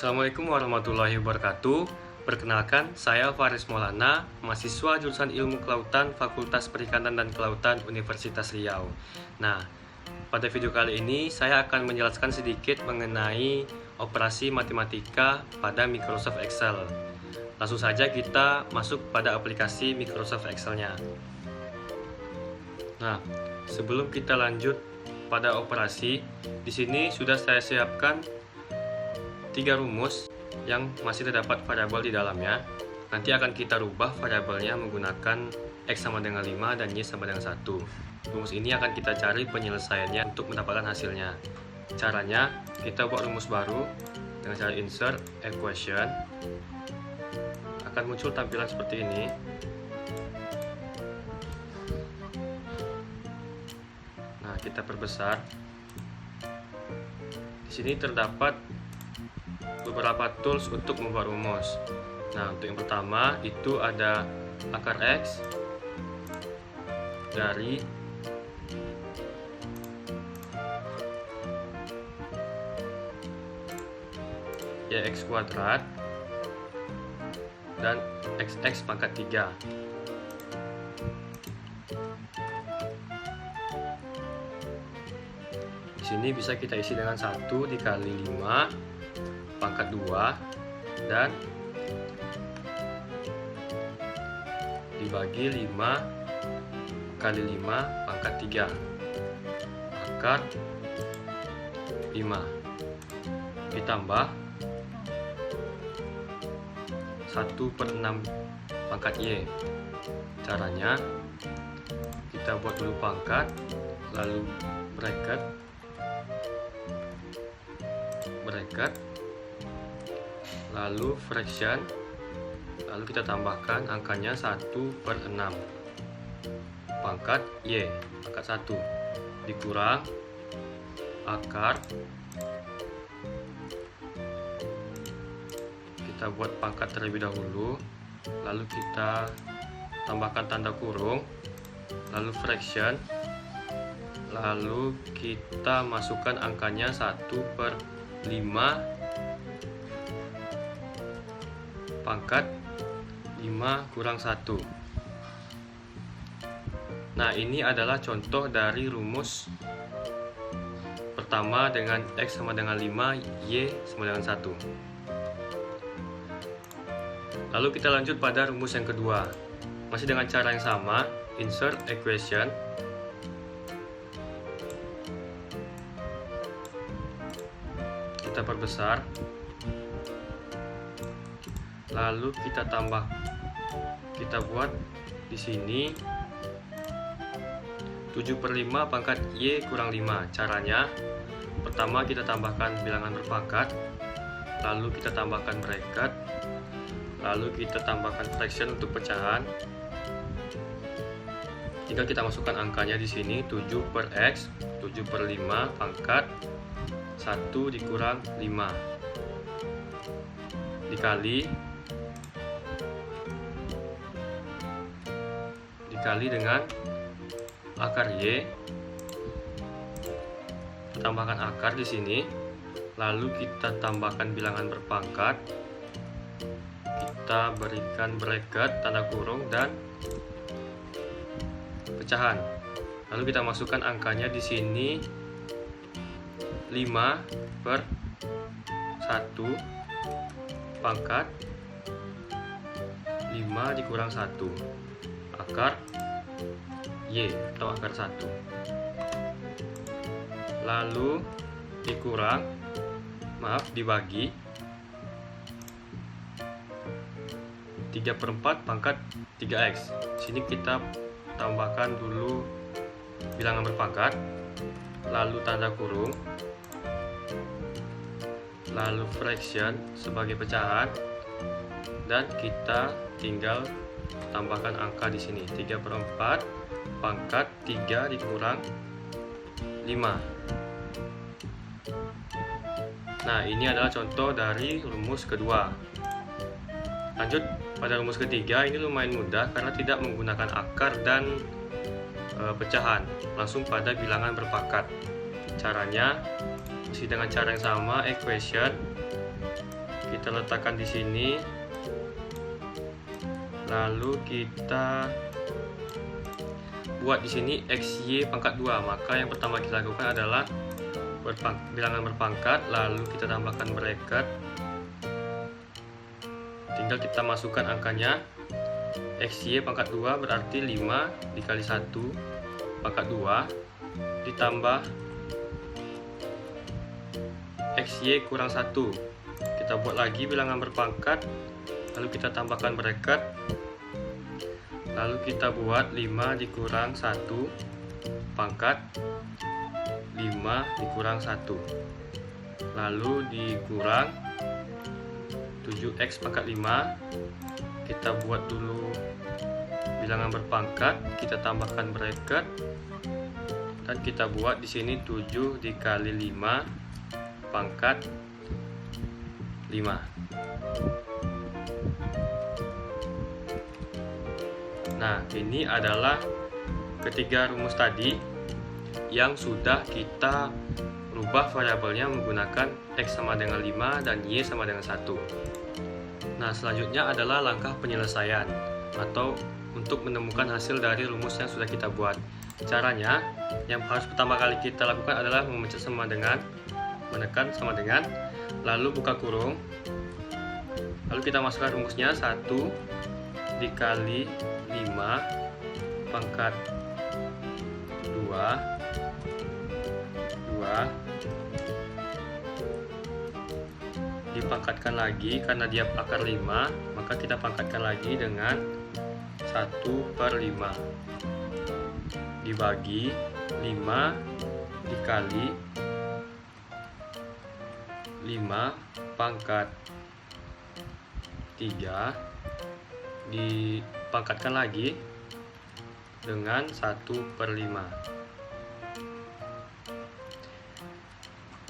Assalamualaikum warahmatullahi wabarakatuh. Perkenalkan, saya Faris Maulana, mahasiswa jurusan Ilmu Kelautan Fakultas Perikanan dan Kelautan Universitas Riau. Nah, pada video kali ini saya akan menjelaskan sedikit mengenai operasi matematika pada Microsoft Excel. Langsung saja kita masuk pada aplikasi Microsoft Excel-nya. Nah, sebelum kita lanjut pada operasi, di sini sudah saya siapkan 3 rumus yang masih terdapat variabel di dalamnya. Nanti akan kita rubah variabelnya menggunakan X sama dengan 5 dan Y sama dengan 1. Rumus ini akan kita cari penyelesaiannya untuk mendapatkan hasilnya. Caranya, kita buat rumus baru dengan cara insert equation. Akan muncul tampilan seperti ini. Nah, kita perbesar. Di sini terdapat beberapa tools untuk membuat rumus. Nah, untuk yang pertama itu ada akar X dari YX kuadrat dan XX pangkat 3. Di sini bisa kita isi dengan 1 dikali 5 pangkat 2 dan dibagi 5 kali 5 pangkat 3 akar 5 ditambah 1/6 pangkat Y. Caranya, kita buat dulu pangkat, lalu bracket, lalu fraction, lalu kita tambahkan angkanya 1/6 pangkat Y, pangkat 1 dikurang akar, kita buat pangkat terlebih dahulu, lalu kita tambahkan tanda kurung, lalu fraction, lalu kita masukkan angkanya 1/5 pangkat 5 kurang 1. Nah, ini adalah contoh dari rumus pertama dengan X sama dengan 5, Y sama dengan 1. Lalu kita lanjut pada rumus yang kedua. Masih dengan cara yang sama, insert equation. Kita perbesar. Lalu kita buat di sini 7/5 pangkat Y kurang 5. Caranya, pertama kita tambahkan bilangan berpangkat, lalu kita tambahkan bracket, lalu kita tambahkan fraction untuk pecahan. Tinggal kita masukkan angkanya di sini 7/X, 7/5 pangkat 1 dikurang 5 dikali dengan akar Y. Kita tambahkan akar di sini, lalu kita tambahkan bilangan berpangkat, kita berikan bracket, tanda kurung, dan pecahan. Lalu kita masukkan angkanya di sini 5/1 pangkat 5 dikurang 1 akar Y atau akar 1, lalu dibagi 3/4 pangkat 3X. Sini kita tambahkan dulu bilangan berpangkat, lalu tanda kurung, lalu fraction sebagai pecahan, dan kita tinggal tambahkan angka di sini 3/4 pangkat 3 dikurang 5. Nah, ini adalah contoh dari rumus kedua. Lanjut pada rumus ketiga. Ini lumayan mudah karena tidak menggunakan akar dan pecahan, langsung pada bilangan berpangkat. Caranya masih dengan cara yang sama, equation. kita letakkan di sini. Lalu kita buat di sini XY pangkat 2. Maka yang pertama kita lakukan adalah bilangan berpangkat, lalu kita tambahkan bracket. Tinggal kita masukkan angkanya. XY pangkat 2 berarti 5 dikali 1 pangkat 2 ditambah XY kurang 1. Kita buat lagi bilangan berpangkat, lalu kita tambahkan bracket, lalu kita buat 5 dikurang 1 pangkat 5 dikurang 1, lalu dikurang 7x pangkat 5. Kita buat dulu bilangan berpangkat, kita tambahkan bracket, dan kita buat di sini 7 dikali 5 pangkat 5. Nah, ini adalah ketiga rumus tadi yang sudah kita rubah variabelnya menggunakan X sama dengan 5 dan Y sama dengan 1. Nah, selanjutnya adalah langkah penyelesaian atau untuk menemukan hasil dari rumus yang sudah kita buat. Caranya, yang harus pertama kali kita lakukan adalah memencet sama dengan, menekan sama dengan, lalu buka kurung. Lalu kita masukkan rumusnya 1 dikali 5 pangkat 2 dipangkatkan lagi karena dia akar 5, maka kita pangkatkan lagi dengan 1/5 dibagi 5 dikali 5 pangkat 3 dipangkatkan lagi dengan 1/5.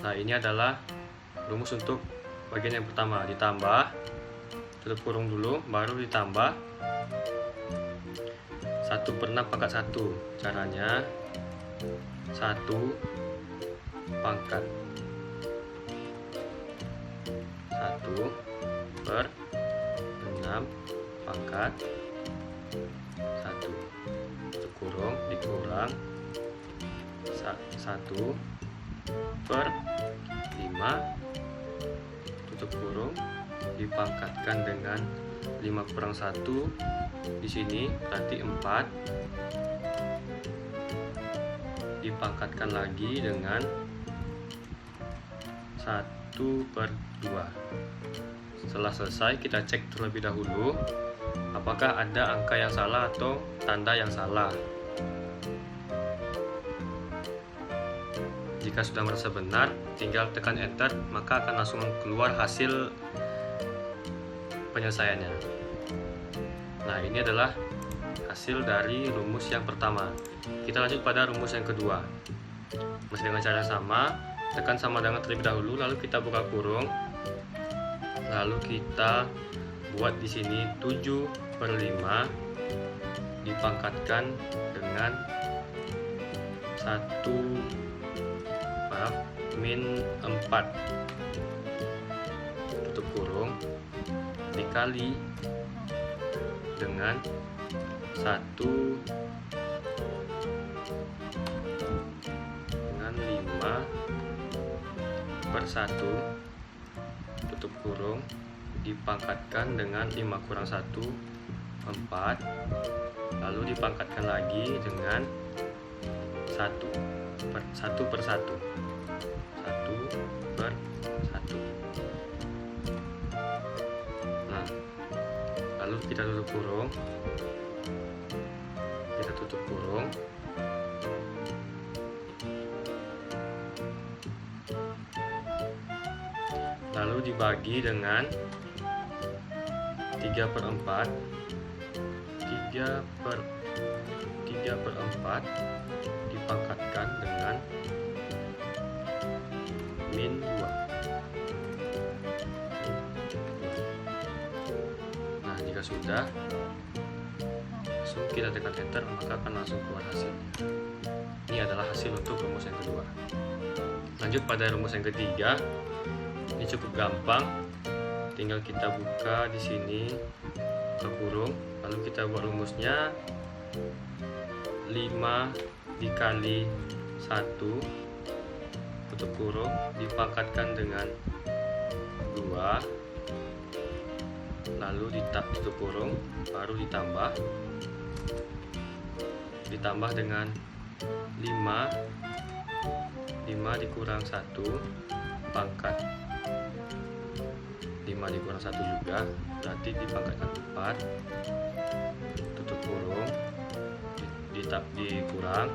Nah, ini adalah rumus untuk bagian yang pertama. Ditambah, tutup kurung dulu, baru ditambah 1/6 pangkat 1. Caranya 1 pangkat 1/6 pangkat 1. Tutup kurung, dikurang 1/5, tutup kurung, dipangkatkan dengan 5 kurang 1 di sini berarti 4, dipangkatkan lagi dengan 1/2. Setelah selesai, kita cek terlebih dahulu apakah ada angka yang salah atau tanda yang salah. Jika sudah merasa benar, tinggal tekan enter, maka akan langsung keluar hasil penyelesaiannya. Nah, ini adalah hasil dari rumus yang pertama. Kita lanjut pada rumus yang kedua. Masih dengan cara yang sama, tekan sama dengan terlebih dahulu, lalu kita buka kurung, lalu kita buat di sini 7/5 dipangkatkan dengan 4 tutup kurung dikali dengan 5/1 tutup kurung dipangkatkan dengan 5 kurang 1 4, lalu dipangkatkan lagi dengan 1/1. Nah, lalu kita tutup kurung, lalu dibagi dengan 3/4 dipangkatkan dengan -2. Nah, jika sudah, langsung kita tekan enter, maka akan langsung keluar hasilnya. Ini adalah hasil untuk rumus yang kedua. Lanjut pada rumus yang ketiga. Ini cukup gampang, tinggal kita buka di sini ke kurung, lalu kita buat rumusnya 5 dikali 1 tutup kurung dipangkatkan dengan 2, lalu tutup kurung, baru ditambah dengan 5 dikurang 1 pangkat 5 dikurang 1 juga, berarti dipangkatkan 4, tutup kurung, dikurang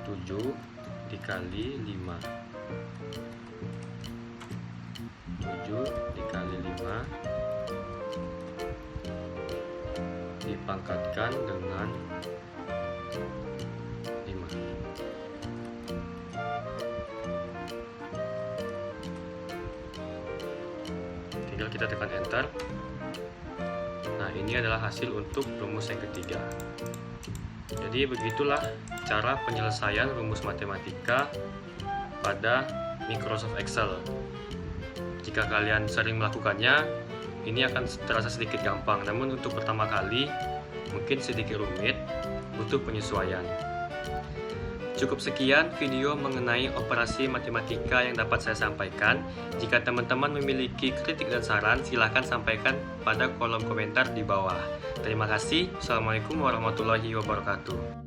7 dikali 5, 7 dikali 5 dipangkatkan dengan 5. Tinggal kita tekan enter. Nah, ini adalah hasil untuk rumus yang ketiga. Jadi begitulah cara penyelesaian rumus matematika pada Microsoft Excel. Jika kalian sering melakukannya, ini akan terasa sedikit gampang, namun untuk pertama kali mungkin sedikit rumit, butuh penyesuaian. Cukup sekian video mengenai operasi matematika yang dapat saya sampaikan. Jika teman-teman memiliki kritik dan saran, silahkan sampaikan pada kolom komentar di bawah. Terima kasih. Assalamualaikum warahmatullahi wabarakatuh.